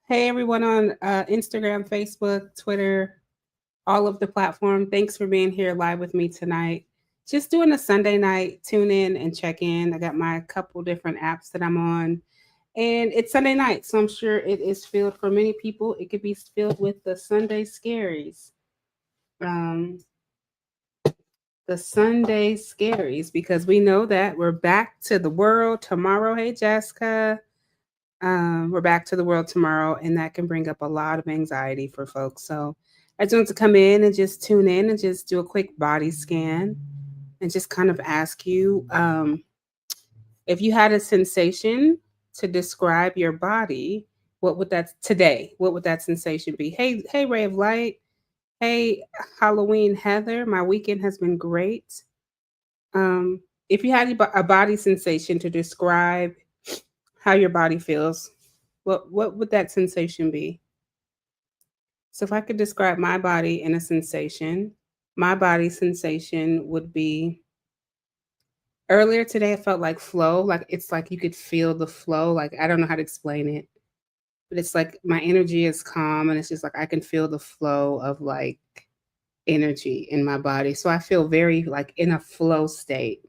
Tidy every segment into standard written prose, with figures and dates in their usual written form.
Hey, everyone on Instagram, Facebook, Twitter, all of the platform. Thanks for being here live with me tonight. Just doing a Sunday night tune in and check in. I got my couple different apps that I'm on, and it's Sunday night, so I'm sure it is filled for many people. It could be filled with the Sunday scaries. Um, the Sunday scaries, because we know that we're back to the world tomorrow. Hey, Jessica. We're back to the world tomorrow, and that can bring up a lot of anxiety for folks. So I just want to come in and just tune in and just do a quick body scan and just kind of ask you if you had a sensation to describe your body, what would that today? What would that sensation be? Hey, Ray of Light. Hey, Halloween Heather. My weekend has been great. Um, if you had a body sensation to describe how your body feels, what would that sensation be? So if I could describe my body in a sensation, my body sensation would be earlier today I felt like flow, like it's like you could feel the flow, like I don't know how to explain it, but it's like my energy is calm and it's just like I can feel the flow of like energy in my body. So I feel very like in a flow state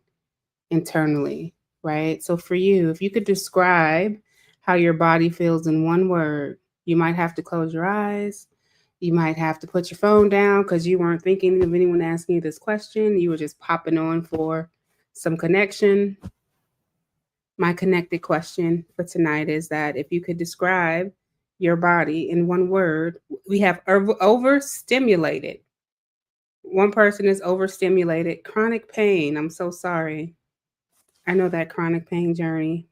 internally, right? So for you, if you could describe how your body feels in one word, you might have to close your eyes. You might have to put your phone down because you weren't thinking of anyone asking you this question. You were just popping on for some connection. My connected question for tonight is that if you could describe your body in one word, we have overstimulated. One person is overstimulated. Chronic pain. I'm so sorry. I know that chronic pain journey.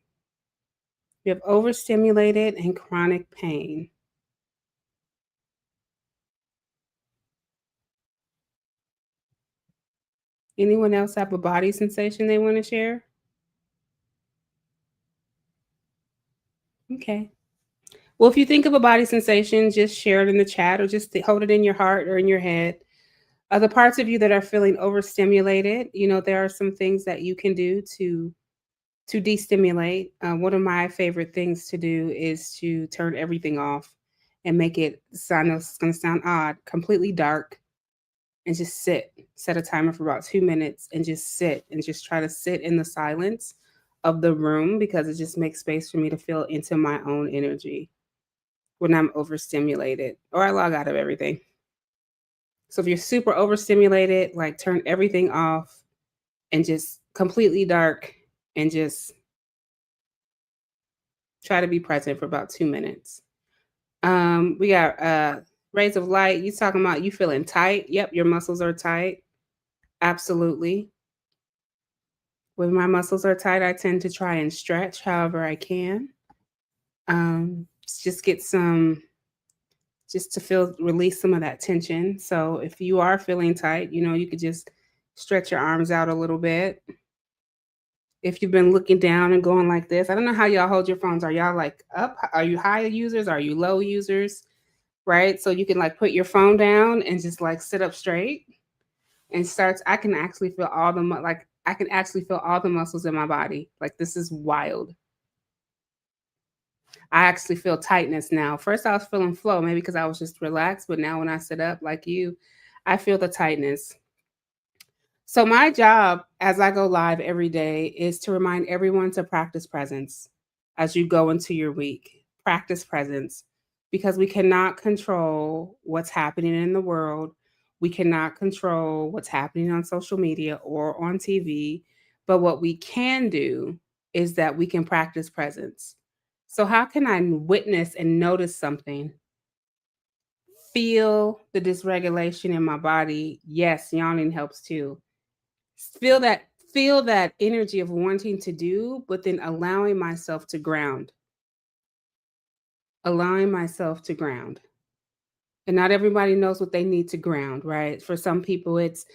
You have overstimulated and chronic pain. Anyone else have a body sensation they want to share? Okay. Well, if you think of a body sensation, just share it in the chat or just hold it in your heart or in your head. The parts of you that are feeling overstimulated, there are some things that you can do to destimulate. One of my favorite things to do is to turn everything off and make it sound. It's going to sound odd, completely dark, and just sit. Set a timer for about 2 minutes and just sit and just try to sit in the silence of the room because it just makes space for me to feel into my own energy when I'm overstimulated or I log out of everything. So if you're super overstimulated, like turn everything off and just completely dark and just try to be present for about 2 minutes. We got rays of light. You talking about you feeling tight? Yep, your muscles are tight. Absolutely. When my muscles are tight, I tend to try and stretch however I can. Just get some, just to feel, release some of that tension. So if you are feeling tight, you could just stretch your arms out a little bit. If you've been looking down and going like this, I don't know how y'all hold your phones. Are y'all like up? Are you high users? Are you low users? Right. So you can like put your phone down and just like sit up straight and starts. I can actually feel all the, like, I can actually feel all the muscles in my body. Like this is wild. I actually feel tightness now. First, I was feeling flow, maybe because I was just relaxed. But now, when I sit up like you, I feel the tightness. So, my job as I go live every day is to remind everyone to practice presence as you go into your week. Practice presence because we cannot control what's happening in the world. We cannot control what's happening on social media or on TV. But what we can do is that we can practice presence. So, how can I witness and notice something? Feel the dysregulation in my body. Yes, yawning helps too. Feel that feel that energy of wanting to do, but then allowing myself to ground. Allowing myself to ground. And not everybody knows what they need to ground, right? For some people, it's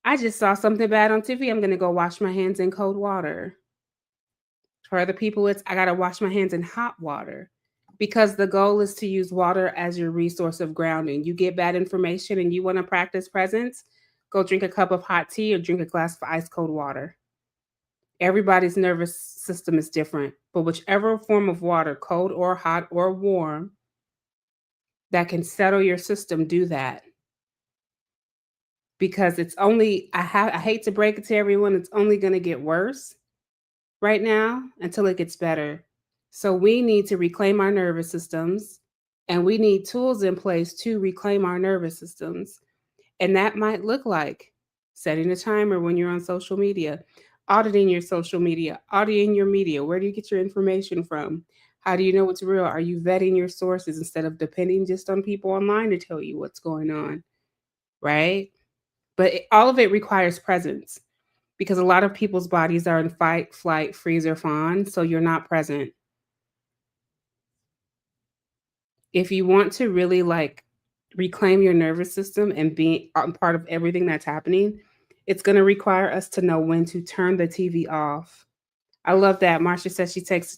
I just saw something bad on TV. I'm going to go wash my hands in cold water. For other people, it's I got to wash my hands in hot water because the goal is to use water as your resource of grounding. You get bad information and you want to practice presence, go drink a cup of hot tea or drink a glass of ice cold water. Everybody's nervous system is different, but whichever form of water, cold or hot or warm, that can settle your system, do that. Because it's only I hate to break it to everyone, it's only gonna get worse right now until it gets better. So we need to reclaim our nervous systems, and we need tools in place to reclaim our nervous systems. And that might look like setting a timer when you're on social media, auditing your social media, auditing your media. Where do you get your information from? How do you know what's real? Are you vetting your sources instead of depending just on people online to tell you what's going on? Right? But all of it requires presence because a lot of people's bodies are in fight, flight, freeze, or fawn. So you're not present. If you want to really like reclaim your nervous system and be part of everything that's happening, it's going to require us to know when to turn the TV off. I love that. Marsha says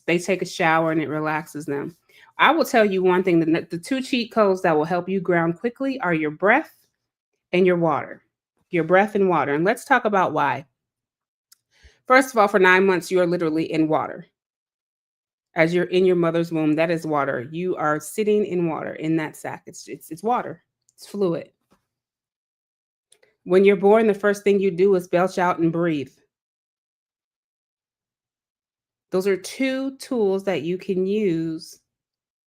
they take a shower and it relaxes them. I will tell you one thing, the two cheat codes that will help you ground quickly are your breath and your water. Your breath and water. And let's talk about why. First of all, for 9 months, you are literally in water. As you're in your mother's womb, that is water. You are sitting in water in that sack. It's water. It's fluid. When you're born, the first thing you do is belch out and breathe. Those are two tools that you can use,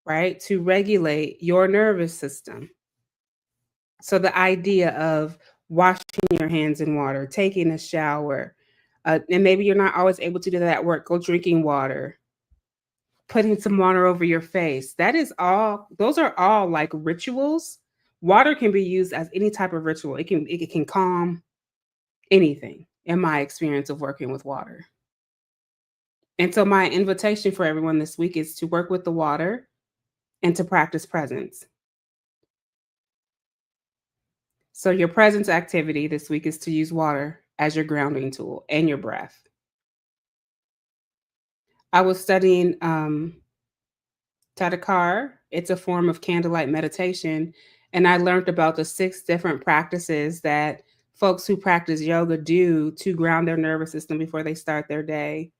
right, to regulate your nervous system. So the idea of washing your hands in water, taking a shower, and maybe you're not always able to do that at work, go drinking water, putting some water over your face. Those are all like rituals. Water can be used as any type of ritual. It can calm anything in my experience of working with water. And so my invitation for everyone this week is to work with the water and to practice presence. So your presence activity this week is to use water as your grounding tool and your breath. I was studying Tadakar. It's a form of candlelight meditation. And I learned about the 6 different practices that folks who practice yoga do to ground their nervous system before they start their day.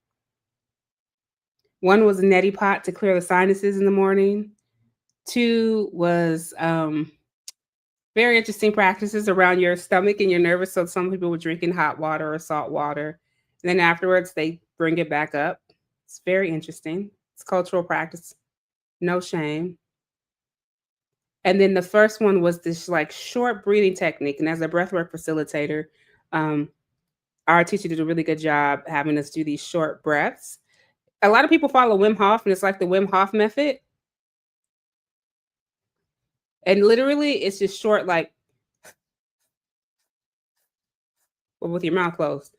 One was a neti pot to clear the sinuses in the morning. 2 was very interesting practices around your stomach and your nervous. So some people were drinking hot water or salt water. And then afterwards, they bring it back up. It's very interesting. It's cultural practice. No shame. And then the first one was this like short breathing technique. And as a breathwork facilitator, our teacher did a really good job having us do these short breaths. A lot of people follow Wim Hof, and it's like the Wim Hof method. And literally, it's just short, like with your mouth closed.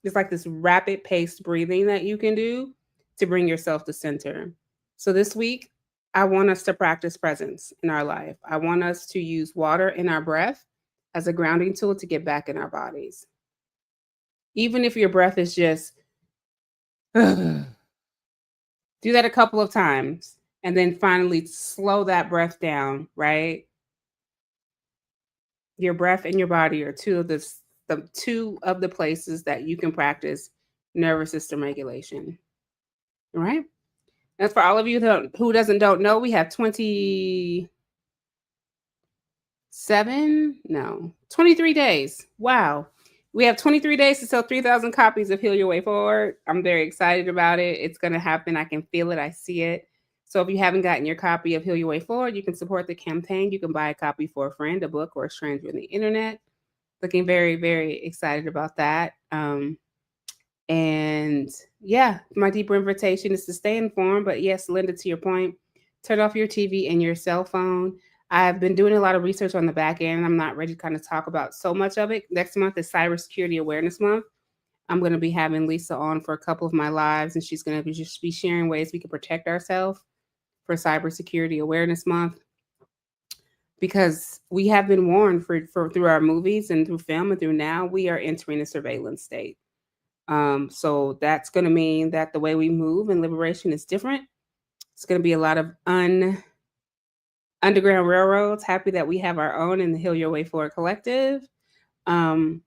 It's like this rapid paced breathing that you can do to bring yourself to center. So this week, I want us to practice presence in our life. I want us to use water in our breath as a grounding tool to get back in our bodies. Even if your breath is just, do that a couple of times and then finally slow that breath down, right? Your breath and your body are two of the places that you can practice nervous system regulation. All right. And for all of you who don't know, we have 23 days. Wow. We have 23 days to sell 3,000 copies of Heal Your Way Forward. I'm very excited about it. It's going to happen. I can feel it. I see it. So if you haven't gotten your copy of Heal Your Way Forward, you can support the campaign. You can buy a copy for a friend, a book, or a stranger on the internet. Looking very, very excited about that. And yeah, my deeper invitation is to stay informed. But yes, Linda, to your point, turn off your TV and your cell phone. I've been doing a lot of research on the back end. I'm not ready to kind of talk about so much of it. Next month is Cybersecurity Awareness Month. I'm going to be having Lisa on for a couple of my lives, and she's going to just be sharing ways we can protect ourselves for Cybersecurity Awareness Month. Because we have been warned for through our movies and through film and through now, we are entering a surveillance state. So that's going to mean that the way we move in liberation is different. It's going to be a lot of underground railroads. Happy that we have our own in the Heal Your Way Forward Collective. And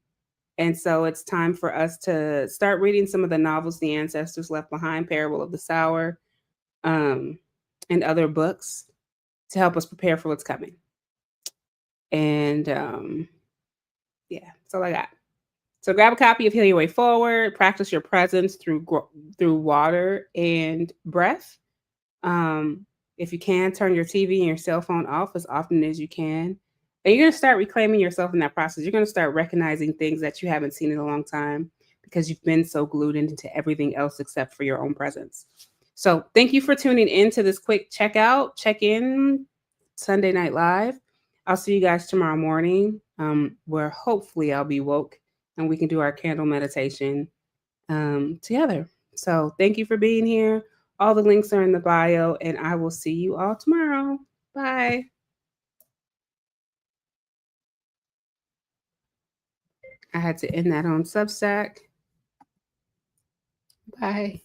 so it's time for us to start reading some of the novels the ancestors left behind, Parable of the Sower, and other books to help us prepare for what's coming. And yeah, that's all I got. So grab a copy of Heal Your Way Forward. Practice your presence through water and breath. Um, if you can, turn your TV and your cell phone off as often as you can. And you're going to start reclaiming yourself in that process. You're going to start recognizing things that you haven't seen in a long time because you've been so glued into everything else except for your own presence. So thank you for tuning in to this quick check in Sunday Night Live. I'll see you guys tomorrow morning, where hopefully I'll be woke and we can do our candle meditation together. So thank you for being here. All the links are in the bio, and I will see you all tomorrow. Bye. I had to end that on Substack. Bye.